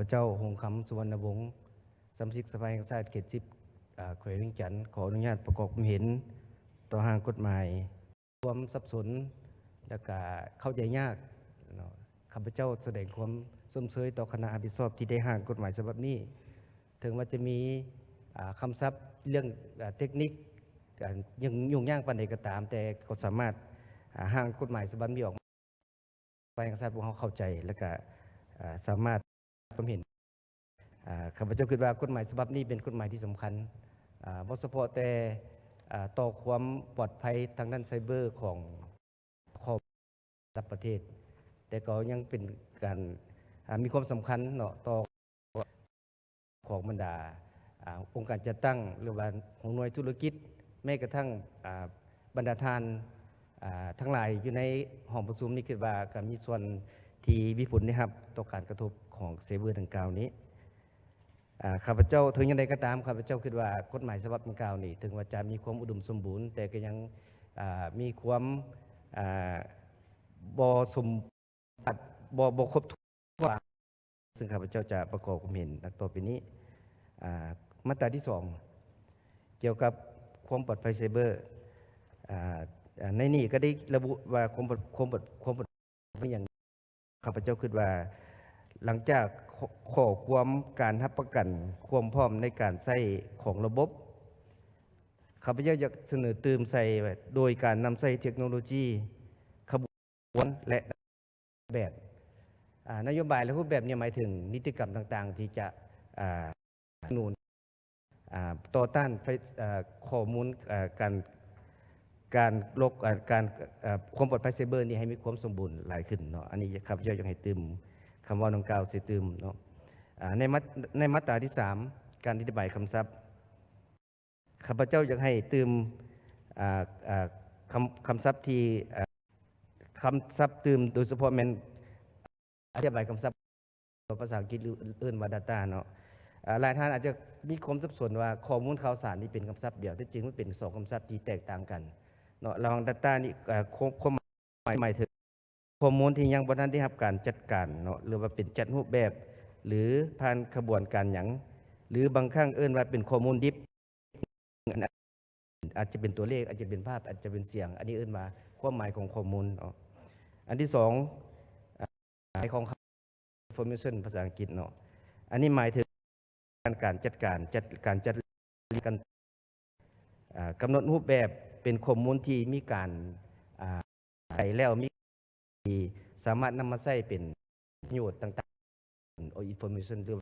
พเจ้าหงคำสุวรรณวงศ์สมาชิกสภาแห่งชาติเขต10แขวงเวียงจันทร์ขออนุญาตประกอบความเห็นต่อร่างกฎหมายความสับสนและก็เข้าใจยากข้าพเจ้าแสดงความสมเชยต่อคณะรับผิดชอบที่ได้ร่างกฎหมายฉบับนี้ถึงว่าจะมีคำศัพท์เรื่องเทคนิคยังยุ่งยากปานใดก็ตามแต่ก็สามารถร่างกฎหมายฉบับนี้ออกมาให้ประชาชนพวกเขาเข้าใจและก็สามารถความเห็นข้าพเจ้าคิดว่ากฎหมายฉบับนี้เป็นกฎหมายที่สำคัญบ่เฉพาะแต่ต่อความปลอดภัยทางด้านไซเบอร์ของประเทศแต่ก็ยังเป็นการมีความสำคัญเนาะต่อของบรรดาองค์การจัดตั้งหรือว่าของหน่วยธุรกิจแม้กระทั่งบรรดาทานทั้งหลายอยู่ในห้องประชุมนี้คิดว่าก็มีส่วนที่มีผลนะครับต่อการกระทบของไซเบอร์ดังกล่าวนี้ข้าพเจ้าถึงอย่างไรก็ตามข้าพเจ้าคิดว่ากฎหมายฉบับดังกล่าวนี้ถึงว่าจะมีความอุดมสมบูรณ์แต่ก็ยังมีความบ่สมบัติบ่ครบถ้วนซึ่งข้าพเจ้าจะประกอบความเห็นดังต่อไปนี้มาตราที่2เกี่ยวกับความปลอดภัยไซเบอร์ในนี้ก็ได้ระบุว่าความปลอดภัยอย่างข้าพเจ้าคิดว่าหลังจากขอความการรับประกันความพร้อมในการใช้ของระบบข้าพเจ้าอยากเสนอเติมใส่โดยการนำใช้เทคโนโลยีขบวนและแบบนโยบายและรูปแบบนี้หมายถึงนิติกรรมต่างๆที่จะสนับสนุนต่อต้านข้อมูลการลกการความปลอดภัยไซเบอร์นี้ให้มีความสมบูรณ์หลายขึ้นเนาะอันนี้ครับอยากให้เติมคำว่าดังกล่าวสิเติมเนาะในมาตราที่3การอธิบายคำศัพท์ข้าพเจ้าอยากให้เติมคำศัพท์ที่คำศัพท์เติมโดยเฉพาะแม่นอธิบายคำศัพท์ภาษาอังกฤษหรืออื่นว่า data เนาะหลายท่านอาจจะมีความสับสนว่าข้อมูลข่าวสารนี่เป็นคำศัพท์เดียวที่จริงมันเป็น2คำศัพท์ที่แตกต่างกันเนาะระหว่าง data นี่ความหมายถึงข้อมูลที่ยังบ่ทันได้รับการจัดการเนาะหรือว่าเป็นจัดรูปแบบหรือผ่านกระบวนการหยังหรือบางครั้งเอิ้นว่าเป็นข้อมูลดิบอาจจะเป็นตัวเลขอาจจะเป็นภาพอาจจะเป็นเสียงอันนี้เอิ้นว่าความหมายของข้อมูลอันที่2ของ information ภาษาอังกฤษเนาะอันนี้หมายถึงการจัดการกำหนดรูปแบบเป็นข้อมูลที่มีการใช้แล้วมีสามารถนำมาใช้เป็นประโยชน์ต่างๆ information หรือ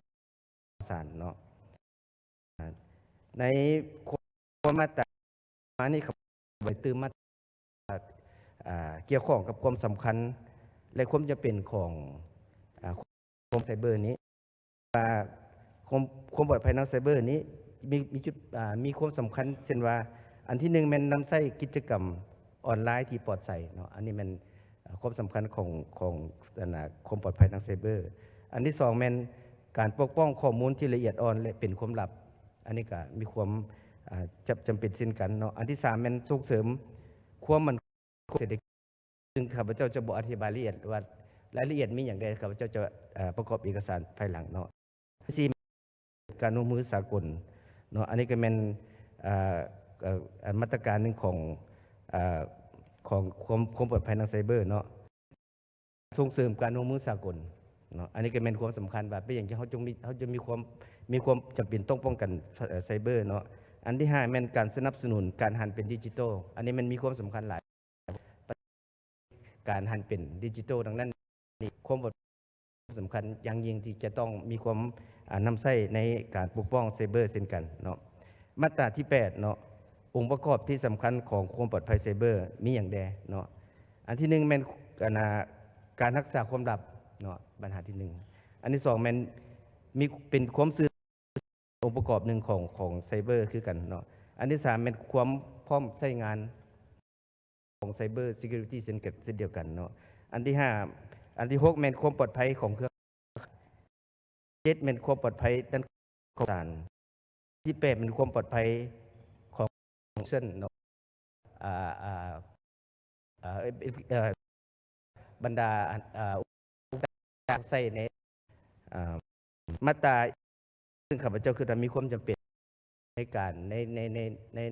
สารเนาะในความมาตรานี้ครับไปเติมมาตราเกี่ยวข้องกับความสำคัญและความจะเป็นของไซเบอร์นี้ความปลอดภัยในไซเบอร์นี้มีความสำคัญเช่นว่าอันที่1แม่นนำใช้กิจกรรมออนไลน์ที่ปลอดภัยเนาะอันนี้มันความสำคัญของความปลอดภัยทางไซเบอร์อันที่2แม่นการปกป้องข้อมูลที่ละเอียดอ่อนและเป็นความลับอันนี้ก็มีความจำเป็นเช่นกันเนาะอันที่3แม่นส่งเสริมความมั่นคงเศรษฐกิจซึ่งข้าพเจ้าจะบอกอธิบายละเอียดว่ารายละเอียดมีอย่างไรข้าพเจ้าจะประกอบเอกสารภายหลังเนาะการร่วมมือสากลเนาะอันนี้ก็เป็นมาตรการหนึ่งของความปลอดภัยทางไซเบอร์เนาะส่งเสริมการร่วมมือสากลเนาะอันนี้ก็เป็นความสำคัญว่าเป็นอย่างที่เขาจะมีความจำเป็นต้องป้องกันไซเบอร์เนาะอันที่5เป็นการสนับสนุนการหันเป็นดิจิทัลอันนี้มันมีความสำคัญหลายการหันเป็นดิจิทัลดังนั้นความสำคัญอย่างยิ่งที่จะต้องมีความนำใช้ในการปกป้องไซเบอร์เช่นกันเนาะมาตราที่8เนาะองค์ประกอบที่สำคัญของความปลอดภัยไซเบอร์มีอย่างใดเนาะอันที่1เป็นการรักษาความลับเนาะปัญหาที่1อันที่2มันมีเป็นความสื่อองค์ประกอบหนึ่งของไซเบอร์คือกันเนาะอันที่3เป็นความพร้อมใช้งานของไซเบอร์ซิเคียวริตี้เช่นเดียวกันเนาะอันที่5อันที่6เป็นความปลอดภัยของเครื่อง7เป็นความปลอดภัยด้านข่าวสารที่8เป็นความปลอดภัยของเส้นเนาะบรรดาใส่ใน มาตราซึ่งข้าพเจ้าคือมีความจำเป็นในการ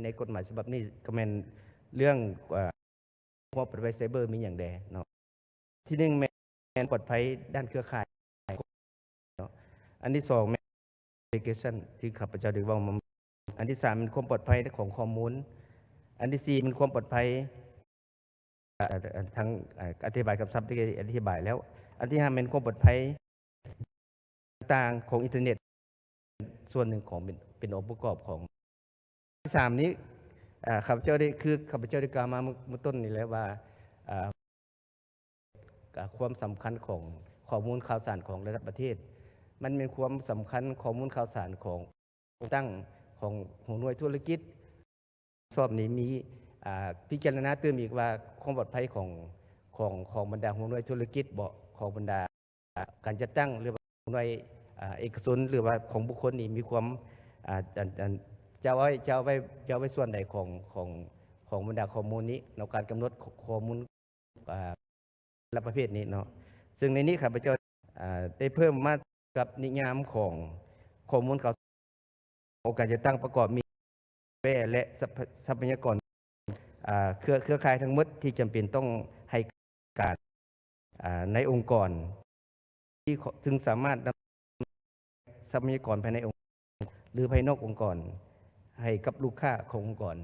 ในกฎหมายฉบับนี้ก็แม่นเรื่องความปลอดภัยไซเบอร์มีอย่างใดเนาะที่หนึ่งแม่นปลอดภัยด้านเครือข่ายเนาะอันที่สองแม่น application ที่ข้าพเจ้าได้เว้ามาอันที่สามเป็นความปลอดภัยของข้อมูลอันที่สี่เป็นความปลอดภัยทั้งอธิบายคำศัพท์ที่อธิบายแล้วอันที่ห้าเป็นความปลอดภัยต่างของอินเทอร์เน็ตส่วนหนึ่งของเป็นองค์ประกอบของที่สามนี้ข้าพเจ้าได้กล่าวมาเมื่อต้นนี้แล้วว่าความสำคัญของข้อมูลข่าวสารของระดับประเทศมันเป็นความสำคัญข้อมูลข่าวสารของตั้งของหัวหน่วยธุรกิจสอบนี้มีพิจารณาเติมอีกว่าความปลอดภัยของบรรดาหัวหน่วยธุรกิจบ่ของบรรดาการจัดตั้งหรือว่าหัวหน่วยเอกชนหรือว่าของบุคคลนี้มีความจะเอาไว้ส่วนใดของบรรดาข้อมูลนี้ในการกำหนดข้อมูลและประเภทนี้เนาะซึ่งในนี้ข้าพเจ้าได้เพิ่มมากับนิยามของข้อมูลข่าวโอกาสจะตั้งประกอบมีแวและทรัพยากรเครือข่ายทั้งหมดที่จำเป็นต้องให้การในองค์กรที่ซึ่งสามารถนำทรัพยากรภายในองค์กรหรือภายนอกองค์กรให้กับลูกค้าขององค์กร